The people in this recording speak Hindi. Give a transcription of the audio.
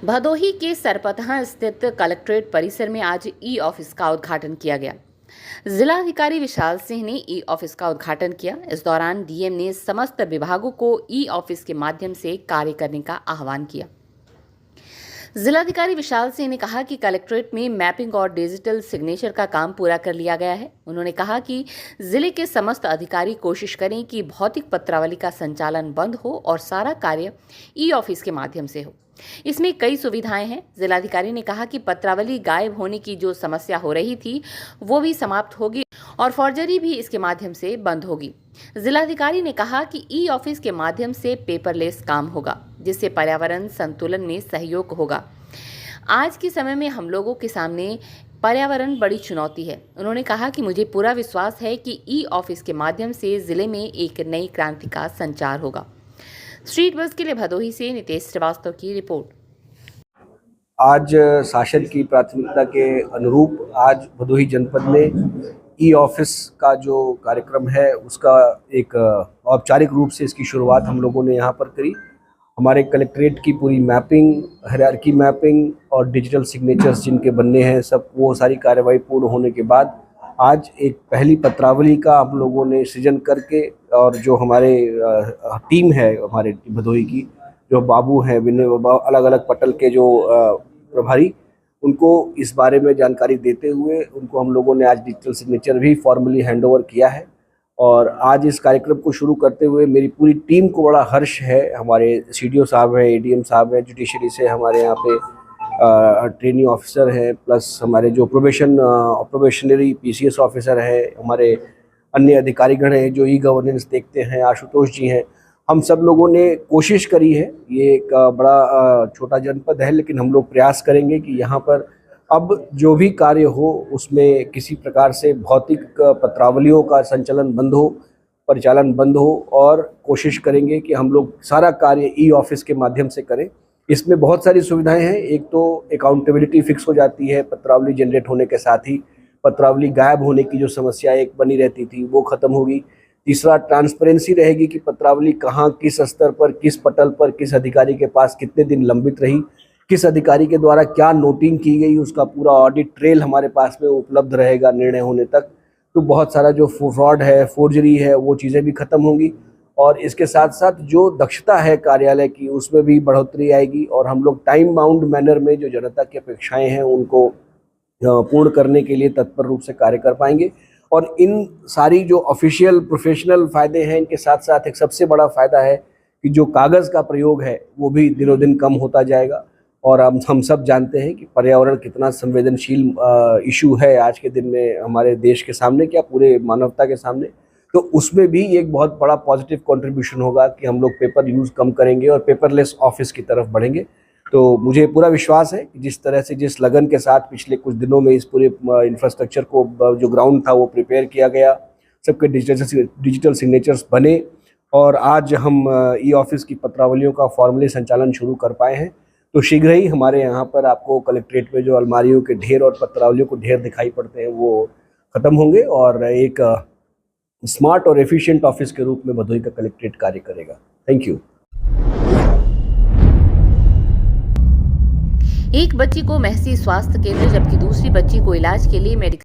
भदोही के सरपतहा स्थित कलेक्ट्रेट परिसर में आज ई ऑफिस का उद्घाटन किया गया। जिलाधिकारी विशाल सिंह ने ई ऑफिस का उद्घाटन किया। इस दौरान डीएम ने समस्त विभागों को ई ऑफिस के माध्यम से कार्य करने का आह्वान किया। जिलाधिकारी विशाल सिंह ने कहा कि कलेक्ट्रेट में मैपिंग और डिजिटल सिग्नेचर का काम पूरा कर लिया गया है। उन्होंने कहा कि जिले के समस्त अधिकारी कोशिश करें कि भौतिक पत्रावली का संचालन बंद हो और सारा कार्य ई ऑफिस के माध्यम से हो। इसमें कई सुविधाएं हैं। जिलाधिकारी ने कहा कि पत्रावली गायब होने की जो समस्या हो रही थी वो भी समाप्त होगी और फॉर्जरी भी इसके माध्यम से बंद होगी। जिलाधिकारी ने कहा कि ई ऑफिस के माध्यम से पेपरलेस काम होगा, जिससे पर्यावरण संतुलन में सहयोग होगा। आज के समय में हम लोगों के सामने पर्यावरण बड़ी चुनौती है। उन्होंने कहा कि मुझे पूरा विश्वास है कि ई ऑफिस के माध्यम से जिले में एक नई क्रांति का संचार होगा। स्ट्रीट बस के लिए भदोही से नितेश श्रीवास्तव की रिपोर्ट। आज शासन की प्राथमिकता के अनुरूप आज भदोही जनपद में ई ऑफिस का जो कार्यक्रम है उसका एक औपचारिक रूप से इसकी शुरुआत हम लोगों ने यहाँ पर करी। हमारे कलेक्ट्रेट की पूरी मैपिंग, हायरार्की मैपिंग और डिजिटल सिग्नेचर्स जिनके बनने हैं सब वो सारी कार्रवाई पूर्ण होने के बाद आज एक पहली पत्रावली का हम लोगों ने सृजन करके और जो हमारे टीम है हमारे भदोही की, जो बाबू हैं अलग अलग पटल के जो प्रभारी, उनको इस बारे में जानकारी देते हुए उनको हम लोगों ने आज डिजिटल सिग्नेचर भी फॉर्मली हैंडओवर किया है। और आज इस कार्यक्रम को शुरू करते हुए मेरी पूरी टीम को बड़ा हर्ष है। हमारे सीडीओ साहब हैं, एडीएम साहब हैं, जुडिशरी से हमारे यहाँ पे ट्रेनिंग ऑफिसर है, प्लस हमारे जो प्रोबेशनरी पीसीएस ऑफिसर है, हमारे अन्य अधिकारीगण हैं जो ई गवर्नेंस देखते हैं, आशुतोष जी हैं। हम सब लोगों ने कोशिश करी है। ये एक बड़ा छोटा जनपद है, लेकिन हम लोग प्रयास करेंगे कि यहाँ पर अब जो भी कार्य हो उसमें किसी प्रकार से भौतिक पत्रावलियों का संचालन बंद हो, परिचालन बंद हो, और कोशिश करेंगे कि हम लोग सारा कार्य ई ऑफिस के माध्यम से करें। इसमें बहुत सारी सुविधाएं हैं। एक तो अकाउंटेबिलिटी फिक्स हो जाती है, पत्रावली जनरेट होने के साथ ही पत्रावली गायब होने की जो समस्या एक बनी रहती थी वो खत्म होगी। तीसरा, ट्रांसपेरेंसी रहेगी कि पत्रावली कहाँ, किस स्तर पर, किस पटल पर, किस अधिकारी के पास कितने दिन लंबित रही, किस अधिकारी के द्वारा क्या नोटिंग की गई, उसका पूरा ऑडिट ट्रेल हमारे पास में उपलब्ध रहेगा निर्णय होने तक। तो बहुत सारा जो फ्रॉड है, फोर्जरी है, वो चीज़ें भी खत्म होंगी। और इसके साथ साथ जो दक्षता है कार्यालय की उसमें भी बढ़ोतरी आएगी और हम लोग टाइम बाउंड मैनर में जो जनता की अपेक्षाएं हैं उनको पूर्ण करने के लिए तत्पर रूप से कार्य कर पाएंगे। और इन सारी जो ऑफिशियल प्रोफेशनल फ़ायदे हैं, इनके साथ साथ एक सबसे बड़ा फ़ायदा है कि जो कागज़ का प्रयोग है वो भी दिनों दिन कम होता जाएगा। और हम सब जानते हैं कि पर्यावरण कितना संवेदनशील इशू है आज के दिन में हमारे देश के सामने, क्या पूरे मानवता के सामने। तो उसमें भी एक बहुत बड़ा पॉजिटिव कंट्रीब्यूशन होगा कि हम लोग पेपर यूज़ कम करेंगे और पेपरलेस ऑफिस की तरफ बढ़ेंगे। तो मुझे पूरा विश्वास है कि जिस तरह से, जिस लगन के साथ पिछले कुछ दिनों में इस पूरे इंफ्रास्ट्रक्चर को, जो ग्राउंड था वो प्रिपेयर किया गया, सबके डिजिटल सिग्नेचर्स बने और आज हम ई ऑफिस की पत्रावलियों का फॉर्मली संचालन शुरू कर पाए हैं। तो शीघ्र ही हमारे यहाँ पर आपको कलेक्ट्रेट में जो अलमारियों के ढेर और पत्रावलियों को ढेर दिखाई पड़ते हैं वो ख़त्म होंगे और एक स्मार्ट और एफिशिएंट ऑफिस के रूप में भदोही का कलेक्ट्रेट कार्य करेगा। Thank you. एक बच्ची को महसी स्वास्थ्य केंद्र जबकि दूसरी बच्ची को इलाज के लिए मेडिकल